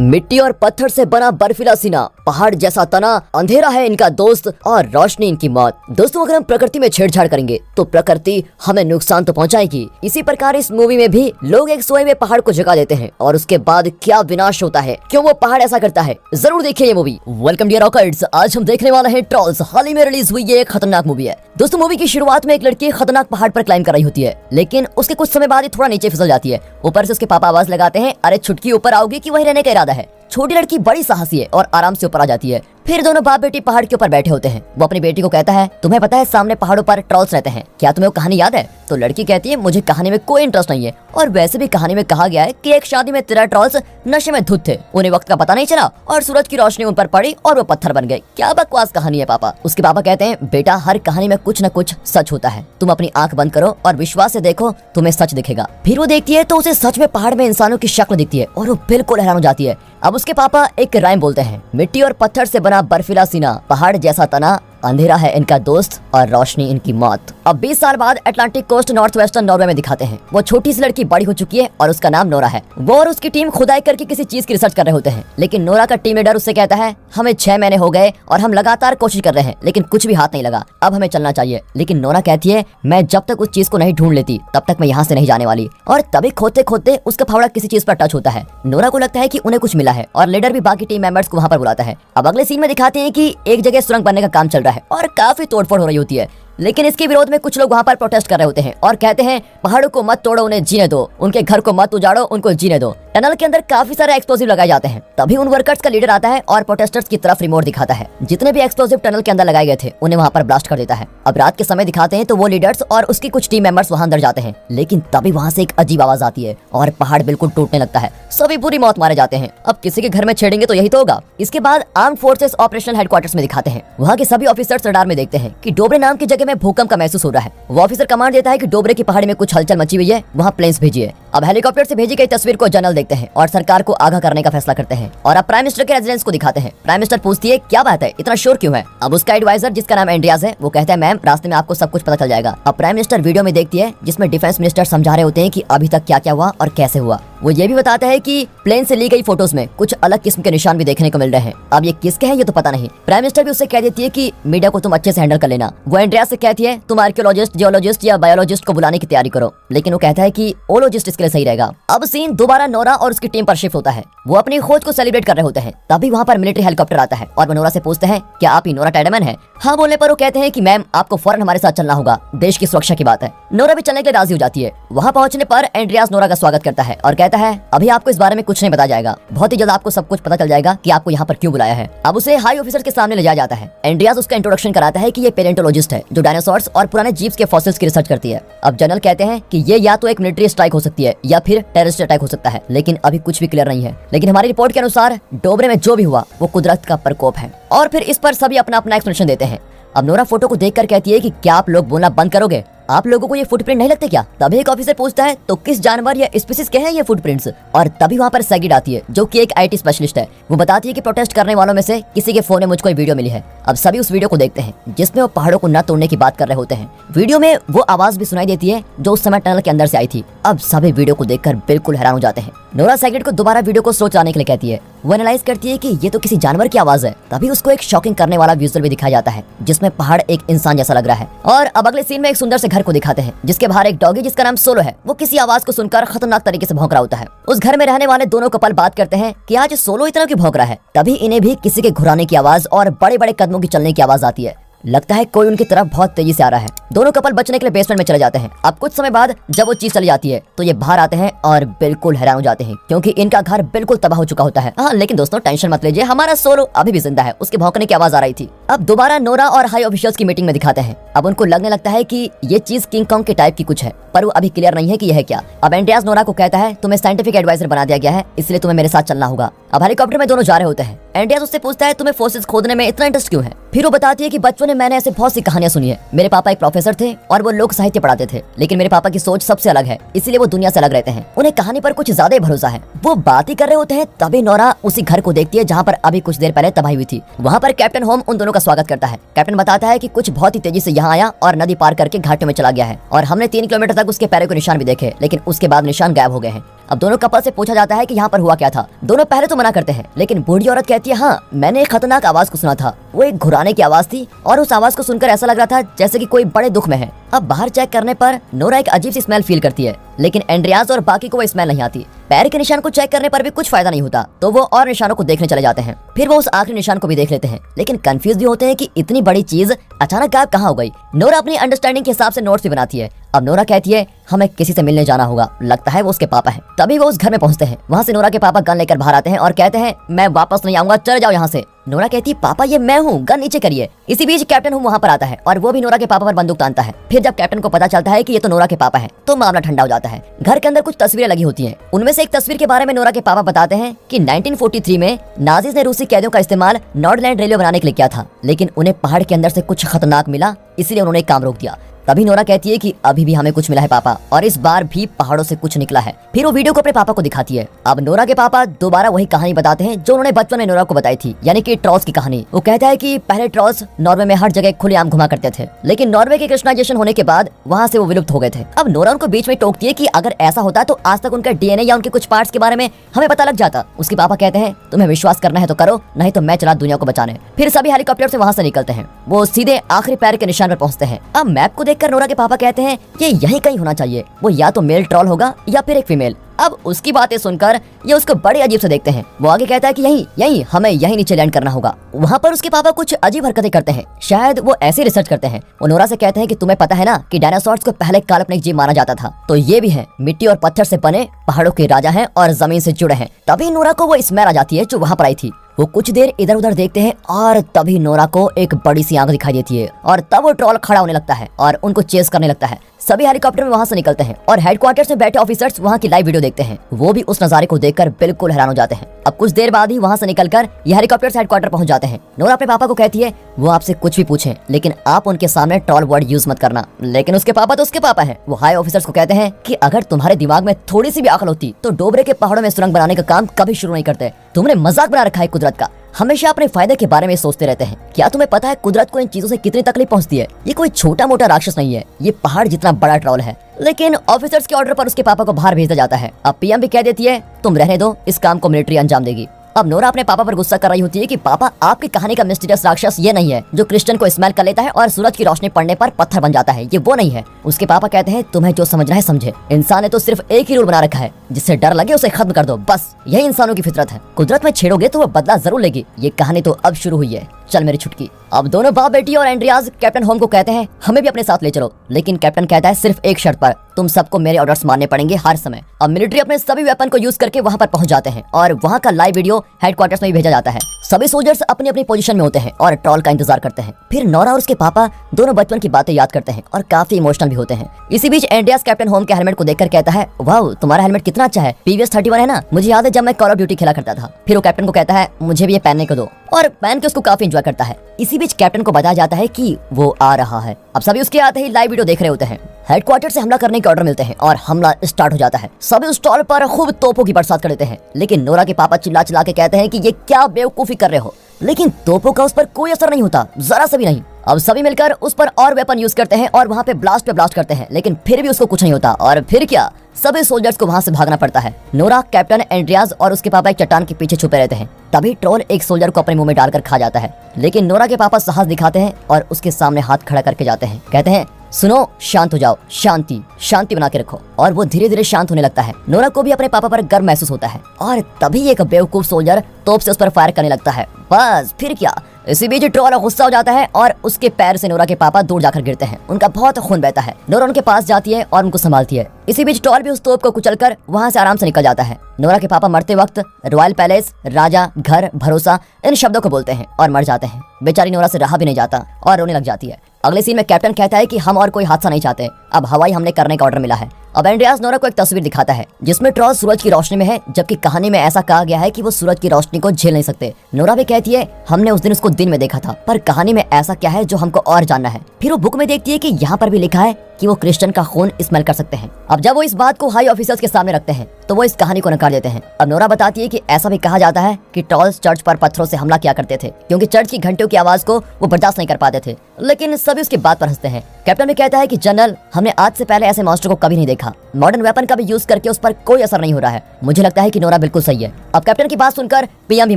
मिट्टी और पत्थर से बना बर्फीला सीना, पहाड़ जैसा तना, अंधेरा है इनका दोस्त और रोशनी इनकी मौत। दोस्तों, अगर हम प्रकृति में छेड़छाड़ करेंगे तो प्रकृति हमें नुकसान तो पहुंचाएगी। इसी प्रकार इस मूवी में भी लोग एक सोए हुए पहाड़ को जगा देते हैं और उसके बाद क्या विनाश होता है, क्यों वो पहाड़ ऐसा करता है, जरूर देखिए ये मूवी। वेलकम डियर रॉकर्स, आज हम देखने वाले हैं ट्रॉल्स। हाल ही में रिलीज हुई ये एक खतरनाक मूवी है। दोस्तों, मूवी की शुरुआत में एक लड़की खतरनाक पहाड़ पर क्लाइम कर रही होती है, लेकिन उसके कुछ समय बाद थोड़ा नीचे फिसल जाती है। ऊपर से उसके पापा आवाज लगाते हैं, अरे छुटकी ऊपर आओगी कि वहीं रहने का इरादा है। छोटी लड़की बड़ी साहसी है और आराम से ऊपर आ जाती है। फिर दोनों बाप बेटी पहाड़ के ऊपर बैठे होते हैं। वो अपनी बेटी को कहता है, तुम्हें पता है सामने पहाड़ों पर ट्रॉल्स रहते हैं, क्या तुम्हें वो कहानी याद है? तो लड़की कहती है, मुझे कहानी में कोई इंटरेस्ट नहीं है, और वैसे भी कहानी में कहा गया है कि एक शादी में 13 ट्रॉल्स नशे में धुत थे, उन्हें वक्त का पता नहीं चला और सूरज की रोशनी उन पर पड़ी और वो पत्थर बन गए। क्या बकवास कहानी है पापा। उसके पापा कहते हैं, बेटा हर कहानी में कुछ न कुछ सच होता है, तुम अपनी आंख बंद करो और विश्वास से देखो, तुम्हें सच दिखेगा। फिर वो देखती है तो उसे सच में पहाड़ में इंसानों की शक्ल दिखती है और वो बिल्कुल हैरान हो जाती है। अब उसके पापा एक राइम बोलते हैं, मिट्टी और पत्थर से बना बर्फीला सीना, पहाड़ जैसा तना, अंधेरा है इनका दोस्त और रोशनी इनकी मौत। अब 20 साल बाद Atlantic coast north western Norway में दिखाते हैं। वो छोटी सी लड़की बड़ी हो चुकी है और उसका नाम नोरा है। वो और उसकी टीम खुदाई करके किसी चीज की रिसर्च कर रहे होते हैं, लेकिन नोरा का टीम लीडर उससे कहता है, हमें 6 महीने हो गए और हम लगातार कोशिश कर रहे हैं, लेकिन कुछ भी हाथ नहीं लगा, अब हमें चलना चाहिए। लेकिन नोरा कहती है, मैं जब तक उस चीज को नहीं ढूंढ लेती तब तक मैं यहाँ से नहीं जाने वाली। और तभी खोदते खोदते उसका फावड़ा किसी चीज पर टच होता है। नोरा को लगता है कि उन्हें कुछ मिला है और लीडर भी बाकी टीम मेंबर्स को वहाँ पर बुलाता है। अब अगले सीन में दिखाते हैं कि एक जगह सुरंग बनने का काम चल रहा है और काफी तोड़फोड़ हो रही होती है, लेकिन इसके विरोध में कुछ लोग वहाँ पर प्रोटेस्ट कर रहे होते हैं और कहते हैं, पहाड़ों को मत तोड़ो, उन्हें जीने दो, उनके घर को मत उजाड़ो, उनको जीने दो। टनल के अंदर काफी सारे एक्सप्लोसिव लगाए जाते हैं। तभी उन वर्कर्स का लीडर आता है और प्रोटेस्टर्स की तरफ रिमोट दिखाता है। जितने भी एक्सप्लोसिव टनल के अंदर लगाए गए थे उन्हें वहाँ पर ब्लास्ट कर देता है। अब रात के समय दिखाते हैं तो वो लीडर्स और उसकी कुछ टीम मेंबर्स वहाँ अंदर जाते हैं, लेकिन तभी वहाँ से एक अजीब आवाज आती है और पहाड़ बिल्कुल टूटने लगता है। सभी बुरी मौत मारे जाते हैं। अब किसी के घर में छेड़ेंगे तो यही तो होगा। इसके बाद आर्म फोर्सेस ऑपरेशनल हेडक्वार्टर्स में दिखाते हैं। वहाँ के सभी ऑफिसर्स रडार में देखते हैं कि डोबरे नाम की जगह में भूकंप का महसूस हो रहा है। वो ऑफिसर कमांड देता है कि डोबरे की पहाड़ी में कुछ हलचल मची हुई है, वहाँ प्लेन्स भेजिए। अब हेलीकॉप्टर से भेजी गई तस्वीर को जनरल देखते हैं और सरकार को आगाह करने का फैसला करते हैं। और अब प्राइम मिनिस्टर के रेजिडेंस को दिखाते हैं। प्राइम मिनिस्टर पूछती है, क्या बात है, इतना शोर क्यों है? अब उसका एडवाइजर जिसका नाम एंड्रियास है, वो कहता है, मैम रास्ते में आपको सब कुछ पता चल जाएगा। अब प्राइम मिनिस्टर वीडियो में देखती है जिसमें डिफेंस मिनिस्टर समझा रहे होते हैं कि अभी तक क्या क्या हुआ और कैसे हुआ। वो ये भी बताता है कि प्लेन से ली गई फोटोज में कुछ अलग किस्म के निशान भी देखने को मिल रहे हैं। अब ये किसके हैं ये तो पता नहीं। प्राइम मिनिस्टर भी उससे कह देती है कि मीडिया को तुम अच्छे से हैंडल कर लेना। वो एंड्रियास से कहती है, तुम आर्कियोलॉजिस्ट, जियोलॉजिस्ट या बायोलॉजिस्ट को बुलाने की तैयारी करो, लेकिन वो कहता है कि ओलॉजिस्ट इसके लिए सही रहेगा। अब सीन दोबारा नोरा और उसकी टीम पर शिफ्ट होता है। वो अपनी खोज को सेलिब्रेट कर रहे होते हैं। तभी वहाँ पर मिलिट्री हेलीकॉप्टर आता है और वो नोरा से पूछते हैं, क्या आप ही नोरा टाइडमैन हैं? हाँ बोलने पर वो कहते हैं कि मैम आपको फौरन हमारे साथ चलना होगा, देश की सुरक्षा की बात है। नोरा भी चलने के लिए राजी हो जाती है। वहाँ पहुँचने पर एंड्रियास नोरा का स्वागत करता है और कहता है, अभी आपको इस बारे में कुछ नहीं बताया जाएगा, बहुत ही जल्द आपको सब कुछ पता चल जाएगा कि आपको यहाँ पर क्यों बुलाया है। अब उसे हाई ऑफिसर के सामने ले जाया जाता है। एंड्रियास उसका इंट्रोडक्शन कराता है कि ये पेलेंटोलॉजिस्ट है जो डायनासोर्स और पुराने जीव्स के फॉसिल्स की रिसर्च करती है। अब जनरल कहते हैं कि ये या तो एक मिलिट्री स्ट्राइक हो सकती है या फिर टेररिस्ट अटैक हो सकता है, लेकिन अभी कुछ भी क्लियर नहीं है। लेकिन हमारी रिपोर्ट के अनुसार डोबरे में जो भी हुआ वो कुदरत का प्रकोप है। और फिर इस पर सभी अपना अपना एक्सप्लेनेशन देते हैं। अब नोरा फोटो को देखकर कहती है कि क्या आप लोग बोलना बंद करोगे? आप लोगों को ये फुटप्रिंट नहीं लगते क्या? तभी एक ऑफिसर पूछता है, तो किस जानवर या स्पीसीज के हैं ये फुटप्रिंट्स? और तभी वहाँ पर सैगिड आती है जो कि एक आईटी स्पेशलिस्ट है। वो बताती है कि प्रोटेस्ट करने वालों में से किसी के फोन में मुझको एक वीडियो मिली है। अब सभी उस वीडियो को देखते हैं जिसमें वो पहाड़ों को न तोड़ने की बात कर रहे होते हैं। वीडियो में वो आवाज भी सुनाई देती है जो उस समय टनल के अंदर से आई थी। अब सभी वीडियो को देखकर बिल्कुल हैरान हो जाते हैं। नोरा सैगिड को दोबारा वीडियो को स्लो चलाने के लिए कहती है। वो एनालाइज करती है कि ये तो किसी जानवर की आवाज है। तभी उसको एक शॉकिंग करने वाला विजुअल भी दिखाया जाता है जिसमें पहाड़ एक इंसान जैसा लग रहा है। और अब अगले सीन में एक सुंदर से घर को दिखाते हैं जिसके बाहर एक डॉगी जिसका नाम सोलो है, वो किसी आवाज को सुनकर खतरनाक तरीके से भौंक रहा होता है। उस घर में रहने वाले दोनों कपल बात करते हैं कि आज सोलो इतना क्यों भौंक रहा है। तभी इन्हें भी किसी के घुराने की आवाज और बड़े बड़े कदमों की चलने की आवाज आती है। लगता है कोई उनकी तरफ बहुत तेजी से आ रहा है। दोनों कपल बचने के लिए बेसमेंट में चले जाते हैं। अब कुछ समय बाद जब वो चीज चली जाती है तो ये बाहर आते हैं और बिल्कुल हैरान हो जाते हैं क्योंकि इनका घर बिल्कुल तबाह हो चुका होता है। हाँ, लेकिन दोस्तों टेंशन मत लीजिए, हमारा सोलो अभी भी जिंदा है, उसके भौंकने की आवाज आ रही थी। अब दोबारा नोरा और हाई ऑफिशियल्स की मीटिंग में दिखाते हैं। अब उनको लगने लगता है कि ये चीज किंग कॉन्ग के टाइप की कुछ है, पर वो अभी क्लियर नहीं है कि यह है क्या। अब एंड्रियास नोरा को कहता है, तुम्हें साइंटिफिक एडवाइजर बना दिया गया है, इसलिए तुम्हें मेरे साथ चलना होगा। अब हेलीकॉप्टर में दोनों जा रहे होते हैं। एंड्रियास उससे पूछता है, तुम्हें फोसिल्स खोदने में इतना इंटरेस्ट क्यों है? फिर वो बताती है कि बचपन में मैंने ऐसे बहुत सी कहानियां सुनी है। मेरे पापा एक प्रोफेसर थे और वो लोक साहित्य पढ़ाते थे, लेकिन मेरे पापा की सोच सबसे अलग है, इसीलिए वो दुनिया से अलग रहते हैं। उन्हें कहानी पर कुछ ज्यादा ही भरोसा है। वो बात ही कर रहे होते हैं तभी नोरा उसी घर को देखती है जहाँ पर अभी कुछ देर पहले तबाही हुई थी। वहाँ पर कैप्टन होम उन दोनों का स्वागत करता है। कैप्टन बताता है कि कुछ बहुत ही तेजी से यहाँ आया और नदी पार करके घाटों में चला गया है और हमने 3 किलोमीटर तक उसके पैरों के निशान भी देखे, लेकिन उसके बाद निशान गायब हो गए हैं। अब दोनों कपल से पूछा जाता है कि यहाँ पर हुआ क्या था। दोनों पहले तो मना करते हैं, लेकिन बूढ़ी औरत कहती है हाँ मैंने एक खतरनाक आवाज को सुना था। वो एक घुराने की आवाज थी और उस आवाज को सुनकर ऐसा लग रहा था जैसे कि कोई बड़े दुख में है। अब बाहर चेक करने पर नोरा एक अजीब सी स्मेल फील करती है, लेकिन एंड्रियास और बाकी को वो स्मेल नहीं आती। पैर के निशान को चेक करने पर भी कुछ फायदा नहीं होता, तो वो और निशानों को देखने चले जाते हैं। फिर वो उस आखिरी निशान को भी देख लेते हैं, लेकिन कंफ्यूज भी होते हैं कि इतनी बड़ी चीज अचानक गायब कहाँ हो गई। नोरा अपनी अंडरस्टैंडिंग के हिसाब से नोट्स भी बनाती है। अब नोरा कहती है हमें किसी से मिलने जाना होगा, लगता है वो उसके पापा हैं। तभी वो उस घर में पहुंचते हैं। वहाँ से नोरा के पापा गन लेकर बाहर आते हैं और कहते हैं मैं वापस नहीं आऊंगा, चले जाओ यहाँ से। नोरा कहती है पापा ये मैं हूँ, गन नीचे करिए। इसी बीच कैप्टन होम वहाँ पर आता है और वो भी नोरा के पापा पर बंदूक तानता है। फिर जब कैप्टन को पता चलता है कि ये तो नोरा के पापा हैं, तो मामला ठंडा हो जाता है। घर के अंदर कुछ तस्वीरें लगी होती हैं। उनमें से एक तस्वीर के बारे में नोरा के पापा बताते हैं कि 1943 में नाजीज ने रूसी कैदियों का इस्तेमाल नॉर्डलैंड रेलवे बनाने के लिए किया था, लेकिन उन्हें पहाड़ के अंदर से कुछ खतरनाक मिला, इसलिए उन्होंने काम रोक दिया। तभी नोरा कहती है कि अभी भी हमें कुछ मिला है पापा, और इस बार भी पहाड़ों से कुछ निकला है। फिर वो वीडियो को अपने पापा को दिखाती है। अब नोरा के पापा दोबारा वही कहानी बताते हैं जो उन्होंने बचपन में नोरा को बताई थी, यानी कि ट्रॉल्स की कहानी। वो कहता है कि पहले ट्रॉल्स नॉर्वे में हर जगह खुलेआम घुमा करते थे, लेकिन नॉर्वे के क्रिश्चियनाइजेशन होने के बाद वहाँ से वो विलुप्त हो गए थे। अब नोरा उनको बीच में टोकती है कि अगर ऐसा होता तो आज तक उनका डीएनए या उनके कुछ पार्ट्स के बारे में हमें पता लग जाता। उसके पापा कहते हैं तुम्हें विश्वास करना है तो करो, नहीं तो मैं चला दुनिया को बचाने। फिर सभी हेलीकॉप्टर से वहाँ से निकलते हैं। वो सीधे आखिरी पैर के निशान पर पहुँचते हैं। अब मैप को देखकर नोरा के पापा कहते हैं ये यहीं कहीं होना चाहिए, वो या तो मेल ट्रॉल होगा या फिर एक फीमेल। अब उसकी बातें सुनकर ये उसको बड़े अजीब से देखते हैं। वो आगे कहता है कि यहीं हमें यहीं नीचे लैंड करना होगा। वहाँ पर उसके पापा कुछ अजीब हरकतें करते हैं, शायद वो ऐसे रिसर्च करते हैं। वो नोरा से कहते हैं कि तुम्हें पता है ना कि डायनासोर्स को पहले काल्पनिक जीव माना जाता था, तो ये भी है मिट्टी और पत्थर से बने पहाड़ों के राजा हैं और जमीन से जुड़े हैं। तभी नोरा को वो स्मेल आ जाती है जो वहाँ पर आई थी। वो कुछ देर इधर उधर देखते हैं और तभी नोरा को एक बड़ी सी आंख दिखाई देती है और तब वो ट्रॉल खड़ा होने लगता है और उनको चेस करने लगता है। सभी हेलीकॉप्टर में वहाँ से निकलते हैं और हेडक्वार्टर्स में बैठे ऑफिसर्स वहाँ की लाइव वीडियो देखते हैं। वो भी उस नजारे को देखकर बिल्कुल हैरान हो जाते हैं। अब कुछ देर बाद ही वहाँ से निकलकर ये हेलीकॉप्टर्स हेडक्वार्टर पहुँच जाते हैं। नोरा अपने पापा को कहती है वो आपसे कुछ भी पूछें, लेकिन आप उनके सामने ट्रॉल वर्ड यूज मत करना। लेकिन उसके पापा तो उसके पापा हैं। वो हाई ऑफिसर्स को कहते हैं कि अगर तुम्हारे दिमाग में थोड़ी सी भी अकल होती तो डोबरे के पहाड़ों में सुरंग बनाने का काम कभी शुरू नहीं करते। तुमने मजाक बना रखा है कुदरत का, हमेशा अपने फायदे के बारे में सोचते रहते हैं। क्या तुम्हें पता है कुदरत को इन चीजों से कितनी तकलीफ पहुंचती है? ये कोई छोटा मोटा राक्षस नहीं है, ये पहाड़ जितना बड़ा ट्रॉल है। लेकिन ऑफिसर्स के ऑर्डर पर उसके पापा को बाहर भेज दिया जाता है। अब पीएम भी कह देती है तुम रहने दो, इस काम को मिलिट्री अंजाम देगी। अब नोरा अपने पापा पर गुस्सा कर रही होती है कि पापा आपकी कहानी का मिस्टीरियस राक्षस ये नहीं है जो क्रिश्चियन को स्मेल कर लेता है और सूरज की रोशनी पड़ने पर पत्थर बन जाता है, ये वो नहीं है। उसके पापा कहते हैं तुम्हें जो समझना है समझे, इंसान ने तो सिर्फ एक ही रूल बना रखा है, जिससे डर लगे उसे खत्म कर दो, बस यही इंसानों की फितरत है। कुदरत में छेड़ोगे तो वो बदला जरूर लेगी। ये कहानी तो अब शुरू हुई है, चल मेरी छुटकी। अब दोनों बाप बेटी और एंड्रियाज कैप्टन होम को कहते हैं हमें भी अपने साथ ले चलो, लेकिन कैप्टन कहता है सिर्फ एक शर्त पर, तुम सबको मेरे ऑर्डर्स मानने पड़ेंगे हर समय। अब मिलिट्री अपने सभी वेपन को यूज करके वहां पर पहुंच जाते हैं और वहां का लाइव वीडियो हेडक्वार्टर्स में भी भेजा जाता है। सभी सोल्जर्स अपनी अपनी पोजीशन में होते हैं और ट्रॉल का इंतजार करते हैं। फिर नोरा और उसके पापा दोनों बचपन की बातें याद करते हैं और काफी इमोशनल भी होते हैं। इसी बीच एंड्रियास कैप्टन होम के हेलमेट को देखकर कहता है वाह तुम्हारा हेलमेट कितना अच्छा है, PVS 31 है ना, मुझे याद है जब मैं कॉल ऑफ ड्यूटी खेला करता था। फिर वो कैप्टन को कहता है मुझे भी ये पहनने को दो, और पहन के उसको काफी एंजॉय करता है। इसी बीच कैप्टन को बताया जाता है कि वो आ रहा है। अब सभी उसके आते ही लाइव वीडियो देख रहे होते हैं। हेडक्वार्टर से हमला करने के ऑर्डर मिलते हैं और हमला स्टार्ट हो जाता है। सभी उस स्टॉल पर खूब तोपों की बरसात कर देते हैं, लेकिन नोरा के पापा चिल्ला चिल्ला के कहते हैं कि ये क्या बेवकूफी कर रहे हो, लेकिन तोपों का उस पर कोई असर नहीं होता, जरा सा भी नहीं। अब सभी मिलकर उस पर और वेपन यूज करते हैं और वहाँ पे ब्लास्ट करते हैं, लेकिन फिर भी उसको कुछ नहीं होता। और फिर क्या, सभी सोल्जर्स को वहाँ से भागना पड़ता है। नोरा, कैप्टन, एंड्रियाज और उसके पापा एक चट्टान के पीछे छुपे रहते हैं। तभी ट्रोल एक सोल्जर को अपने मुंह में डालकर खा जाता है, लेकिन नोरा के पापा साहस दिखाते हैं और उसके सामने हाथ खड़ा करके जाते हैं। कहते हैं सुनो, शांत हो जाओ, शांति बना के रखो। और वो धीरे धीरे शांत होने लगता है। नोरा को भी अपने पापा पर गर्व महसूस होता है और तभी एक बेवकूफ सोल्जर तोप से उस पर फायर करने लगता है। बस फिर क्या, इसी बीच ट्रोल गुस्सा हो जाता है और उसके पैर से नोरा के पापा दूर जाकर गिरते हैं। उनका बहुत खून बहता है। नोरा उनके पास जाती है और उनको संभालती है। इसी बीच ट्रोल भी उस तोप को कुचलकर वहां से आराम से निकल जाता है। नोरा के पापा मरते वक्त रॉयल पैलेस, राजा, घर, भरोसा इन शब्दों को बोलते हैं और मर जाते हैं। बेचारी नोरा से रहा भी नहीं जाता और रोने लग जाती है। अगले सीन में कैप्टन कहता है कि हम और कोई हादसा नहीं चाहते, अब हवाई हमले करने का ऑर्डर मिला है। अब एंड्रियास नोरा को एक तस्वीर दिखाता है जिसमें ट्रोल सूरज की रोशनी में है, जबकि कहानी में ऐसा कहा गया है कि वो सूरज की रोशनी को झेल नहीं सकते। नोरा भी कहती है हमने उस दिन उसको दिन में देखा था, पर कहानी में ऐसा क्या है जो हमको और जानना है। फिर वो बुक में देखती है कि यहाँ पर भी लिखा है कि वो क्रिश्चियन का खून स्मेल कर सकते हैं। अब जब वो इस बात को हाई ऑफिसर्स के सामने रखते हैं तो वो इस कहानी को नकार देते हैं। अब नोरा बताती है कि ऐसा भी कहा जाता है कि ट्रोल्स चर्च पर पत्थरों से हमला किया करते थे क्योंकि चर्च की घंटियों की आवाज को वो बर्दाश्त नहीं कर पाते थे, लेकिन सभी उसकी बात पर हंसते हैं। कैप्टन भी कहता है कि जनरल, हमने आज से पहले ऐसे मॉन्स्टर को कभी नहीं देखा। मॉडर्न वेपन का भी यूज करके उस पर कोई असर नहीं हो रहा है। मुझे लगता है कि नोरा बिल्कुल सही है। अब कैप्टन की बात सुनकर पीएम भी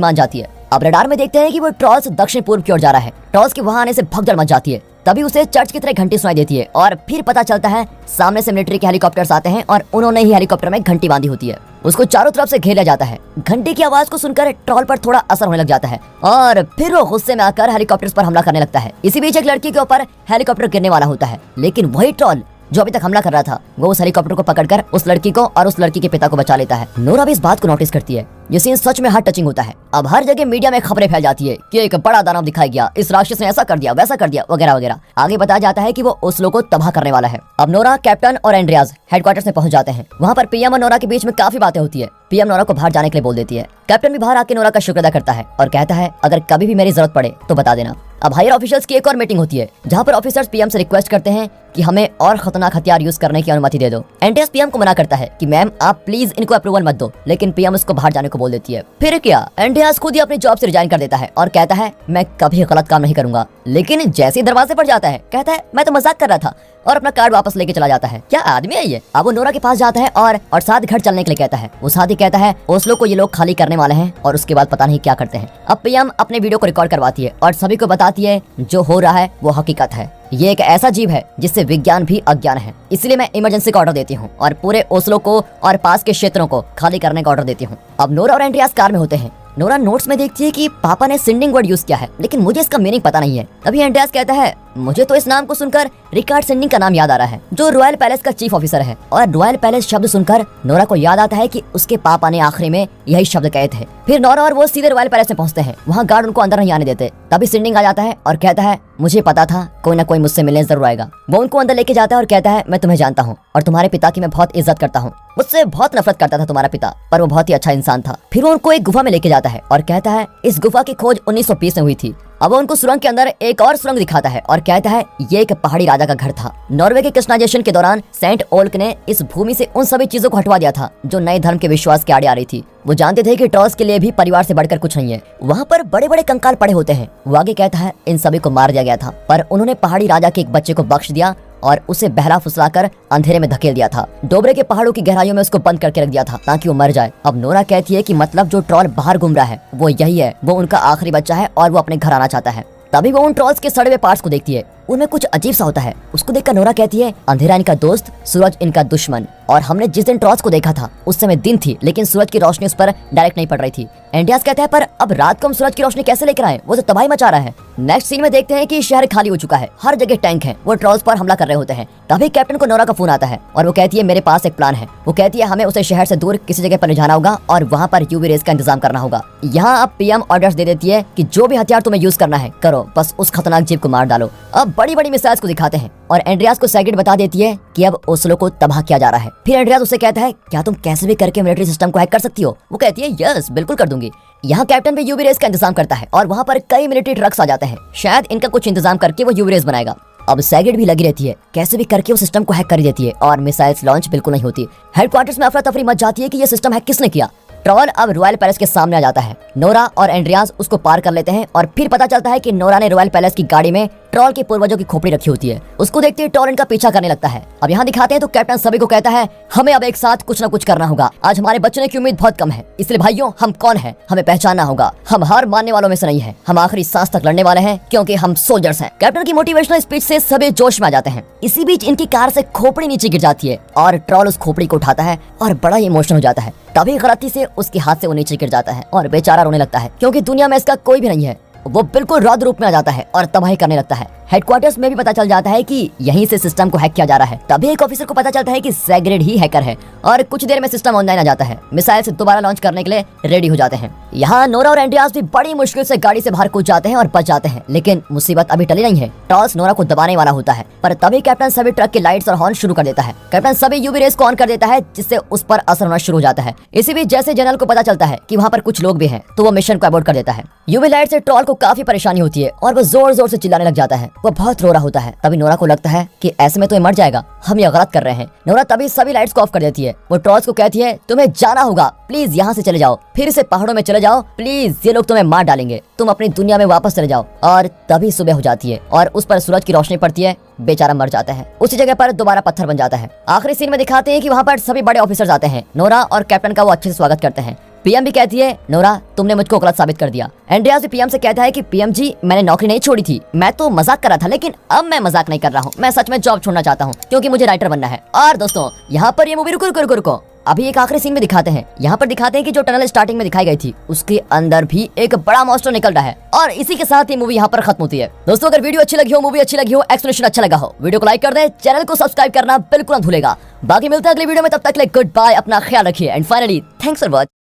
मान जाती है। अब रडार में देखते हैं कि वो ट्रॉल्स दक्षिण पूर्व की ओर जा रहा है। ट्रॉल्स के वहां आने से भगदड़ मच जाती है। तभी उसे चर्च की तरह घंटी सुनाई देती है और फिर पता चलता है सामने से मिलिट्री के हेलीकॉप्टर्स आते हैं और उन्होंने ही हेलीकॉप्टर में घंटी बांधी होती है। उसको चारों तरफ से घेर लिया जाता है। घंटी की आवाज को सुनकर ट्रॉल पर थोड़ा असर होने लग जाता है और फिर वो गुस्से में आकर हेलीकॉप्टर्स पर हमला करने लगता है। इसी बीच एक लड़की के ऊपर हेलीकॉप्टर गिरने वाला होता है, लेकिन वही ट्रॉल जो अभी तक हमला कर रहा था वो उस हेलीकॉप्टर को पकड़कर उस लड़की को और उस लड़की के पिता को बचा लेता है। नोरा भी इस बात को नोटिस करती है। ये सीन सच में हार्ट टचिंग होता है। अब हर जगह मीडिया में खबरें फैल जाती है कि एक बड़ा दानव दिखाया गया, इस राक्षस ने ऐसा कर दिया, वैसा कर दिया, वगैरह वगैरह। आगे बताया जाता है कि वो ओस्लो को तबाह करने वाला है। अब नोरा, कैप्टन और एंड्रियास हेडक्वार्टर्स में पहुंच जाते हैं। वहाँ पर पीएम और नोरा के बीच में काफी बातें होती है। पीएम नोरा को बाहर जाने के लिए बोल देती है। कैप्टन भी बाहर आके नोरा का शुक्र अदा करता है और कहता है अगर कभी भी मेरी जरूरत पड़े तो बता देना। अब हायर ऑफिसर्स की एक और मीटिंग होती है जहाँ पर ऑफिसर्स पीएम से रिक्वेस्ट करते हैं कि हमें और खतरनाक हथियार यूज करने की अनुमति दे दो। एंड्रियास पीएम को मना करता है कि मैम आप प्लीज इनको अप्रूवल मत दो, लेकिन पीएम उसको बाहर जाने को बोल देती है। फिर क्या, एंड्रियास खुद ही अपनी जॉब से रिजाइन कर देता है और कहता है मैं कभी गलत काम नहीं करूंगा। लेकिन जैसे ही दरवाजे पर जाता है कहता है मैं तो मजाक कर रहा था और अपना कार्ड वापस लेके चला जाता है। क्या आदमी है ये। अब वो नोरा के पास जाता है और साथ घर चलने के लिए कहता है। वो साथ ही कहता है ओस्लो को ये लोग खाली करने वाले हैं और उसके बाद पता नहीं क्या करते हैं। अब पीएम अपने वीडियो को रिकॉर्ड करवाती है और सभी को बताती है जो हो रहा है वो हकीकत है। ये एक ऐसा जीव है जिससे विज्ञान भी अज्ञान है, इसलिए मैं इमरजेंसी का ऑर्डर देती हूँ और पूरे ओस्लो को और पास के क्षेत्रों को खाली करने का ऑर्डर देती हूँ। अब नोरा और एंड्रियास कार में होते हैं। नोरा नोट्स में देखती है कि पापा ने सिंडिंग वर्ड यूज किया है, लेकिन मुझे इसका मीनिंग पता नहीं है। तभी एंड्रियास कहता है मुझे तो इस नाम को सुनकर रिकार्ड सिंडिंग का नाम याद आ रहा है, जो रॉयल पैलेस का चीफ ऑफिसर है। और रॉयल पैलेस शब्द सुनकर नोरा को याद आता है कि उसके पापा ने आखिरी में यही शब्द कहे थे। फिर नोरा और वो सीधे रॉयल पैलेस में पहुंचते हैं। वहाँ गार्ड उनको अंदर नहीं आने देते। तभी सिंडिंग आ जाता है और कहता है मुझे पता था कोई ना कोई मुझसे मिलने जरूर आएगा। वो उनको अंदर लेके जाता है और कहता है मैं तुम्हें जानता हूँ और तुम्हारे पिता की मैं बहुत इज्जत करता हूँ। मुझसे बहुत नफरत करता था तुम्हारा पिता, पर वो बहुत ही अच्छा इंसान था। फिर वो उनको एक गुफा में लेके जाता है और कहता है इस गुफा की खोज 1920 में हुई थी। अब वो उनको सुरंग के अंदर एक और सुरंग दिखाता है और कहता है ये एक पहाड़ी राजा का घर था। नॉर्वे के क्रिश्चियनाइजेशन के दौरान सेंट ओल्क ने इस भूमि से उन सभी चीजों को हटवा दिया था जो नए धर्म के विश्वास के आड़े आ रही थी। वो जानते थे कि ट्रॉल्स के लिए भी परिवार से बढ़कर कुछ नहीं है। वहाँ पर बड़े बड़े कंकाल पड़े होते हैं। वो आगे कहता है इन सभी को मार दिया गया था, पर उन्होंने पहाड़ी राजा के एक बच्चे को बख्श दिया और उसे बहला फुसलाकर अंधेरे में धकेल दिया था। डोबरे के पहाड़ों की गहराइयों में उसको बंद करके रख दिया था ताकि वो मर जाए। अब नोरा कहती है कि मतलब जो ट्रॉल बाहर घूम रहा है वो यही है, वो उनका आखिरी बच्चा है और वो अपने घर आना चाहता है। तभी वो उन ट्रॉल्स के सड़े हुए पार्ट्स को देखती है। उनमें कुछ अजीब सा होता है। उसको देखकर नोरा कहती है अंधेरा इनका दोस्त, सूरज इनका दुश्मन। और हमने जिस दिन ट्रॉल्स को देखा था उस समय दिन थी, लेकिन सूरज की रोशनी उस पर डायरेक्ट नहीं पड़ रही थी। एंड्रियास कहता है पर अब रात को हम सूरज की रोशनी कैसे लेकर आए, वो तो तबाही मचा रहा है। नेक्स्ट सीन में देखते हैं कि शहर खाली हो चुका है, हर जगह टैंक है, वो ट्रॉल्स पर हमला कर रहे होते हैं। तभी कैप्टन को नोरा का फोन आता है और वो कहती है मेरे पास एक प्लान है। वो कहती है हमें उसे शहर से दूर किसी जगह पर ले जाना होगा और वहाँ पर यूवी रेस का इंतजाम करना होगा। यहाँ अब पीएम ऑर्डर्स दे देती है कि जो भी हथियार तुम्हें यूज करना है करो, बस उस खतरनाक जीव को मार डालो। अब बड़ी बड़ी मिसाइल्स को दिखाते हैं और एंड्रियास को सेगेट बता देती है कि अब ओस्लो को तबाह किया जा रहा है। फिर एंड्रियास उसे कहता है क्या तुम कैसे भी करके मिलिट्री सिस्टम को हैक कर सकती हो। वो कहती है यस बिल्कुल कर दूंगी। यहाँ कैप्टन भी यूवी रेस का इंतजाम करता है और वहाँ पर कई मिलिट्री ट्रक्स आ जाते हैं। शायद इनका कुछ इंतजाम करके वो यूवी रेस बनाएगा। अब सेगेट भी लगी रहती है, कैसे भी करके वो सिस्टम को हैक कर देती है और मिसाइल्स लॉन्च बिल्कुल नहीं होती। हेडक्वार्टर्स में अफरा तफरी मच जाती है कि ये सिस्टम हैक किसने किया। ट्रॉल अब रॉयल पैलेस के सामने आ जाता है। नोरा और एंड्रियास उसको पार कर लेते हैं और फिर पता चलता है कि नोरा ने रॉयल पैलेस की गाड़ी में ट्रॉल के पूर्वजों की खोपड़ी रखी होती है। उसको देखते ही ट्रॉल इनका पीछा करने लगता है। अब यहाँ दिखाते हैं तो कैप्टन सभी को कहता है हमें अब एक साथ कुछ न कुछ करना होगा। आज हमारे बचने की उम्मीद बहुत कम है, इसलिए भाइयों हम कौन है हमें पहचानना होगा। हम हार मानने वालों में से नहीं है, हम आखिरी सांस तक लड़ने वाले हैं क्योंकि हम सोल्जर्स हैं। कैप्टन की मोटिवेशनल स्पीच से सभी जोश में आ जाते हैं। इसी बीच इनकी कार से खोपड़ी नीचे गिर जाती है और ट्रॉल उस खोपड़ी को उठाता है और बड़ा ही इमोशनल हो जाता है। तभी गलती से उसके हाथ से वो नीचे गिर जाता है और बेचारा रोने लगता है क्योंकि दुनिया में इसका कोई भी नहीं है। वो बिल्कुल रौद्र रूप में आ जाता है और तबाही करने लगता है। हेडक्वार्टर्स में भी पता चल जाता है कि यहीं से सिस्टम को हैक किया जा रहा है। तभी एक ऑफिसर को पता चलता है कि सेग्रेड ही हैकर है और कुछ देर में सिस्टम ऑनलाइन आ जाता है। मिसाइल से दोबारा लॉन्च करने के लिए रेडी हो जाते हैं। यहाँ नोरा और एंड्रियास भी बड़ी मुश्किल से गाड़ी से बाहर कूद जाते हैं और बच जाते हैं, लेकिन मुसीबत अभी टली नहीं है। ट्रॉल्स नोरा को दबाने वाला होता है, पर तभी कैप्टन सभी ट्रक के लाइट्स और हॉर्न शुरू कर देता है। कैप्टन सभी यूवी रेस को ऑन कर देता है जिससे उस पर असर होना शुरू हो जाता है। इसी बीच जैसे जनरल को पता चलता है कि वहाँ पर कुछ लोग भी हैं तो वो मिशन को अबॉर्ट कर देता है। यूवी लाइट से ट्रॉल को काफी परेशानी होती है और वो जोर जोर से चिल्लाने लग जाता है। वो बहुत रो रहा होता है। तभी नोरा को लगता है कि ऐसे में तो ये मर जाएगा, हम ये गलत कर रहे हैं। नोरा तभी सभी लाइट्स को ऑफ कर देती है। वो टॉर्च को कहती है तुम्हें जाना होगा, प्लीज यहाँ से चले जाओ, फिर से पहाड़ों में चले जाओ, प्लीज ये लोग तुम्हें मार डालेंगे, तुम अपनी दुनिया में वापस चले जाओ। और तभी सुबह हो जाती है और उस पर सूरज की रोशनी पड़ती है, बेचारा मर जाता है। उसी जगह पर दोबारा पत्थर बन जाता है। आखिरी सीन में दिखाते हैं कि वहाँ पर सभी बड़े ऑफिसर्स आते हैं। नोरा और कैप्टन का वो अच्छे से स्वागत करते हैं। पीएम भी कहती है नोरा तुमने मुझको गलत साबित कर दिया। एंड्रियास भी पीएम से कहता है कि पीएम जी मैंने नौकरी नहीं छोड़ी थी, मैं तो मजाक कर रहा था, लेकिन अब मैं मजाक नहीं कर रहा हूँ, मैं सच में जॉब छोड़ना चाहता हूँ क्योंकि मुझे राइटर बनना है। और दोस्तों यहाँ पर ये मूवी रुको अभी एक आखिरी सीन में दिखाते हैं। यहाँ पर दिखाते हैं कि जो टनल स्टार्टिंग में दिखाई गई थी उसके अंदर भी एक बड़ा मॉन्स्टर निकल रहा है। और इसी के साथ ये मूवी यहाँ पर खत्म होती है। दोस्तों अगर वीडियो अच्छी लगी हो, मूवी अच्छी लगी हो, एक्सप्लेनेशन अच्छा लगा हो, वीडियो को लाइक कर दें, चैनल को सब्सक्राइब करना बिल्कुल मत भूलेगा। बाकी मिलता है अगले वीडियो में, तब तक के लिए गुड बाय, अपना ख्याल रखिए and finally thanks for watching.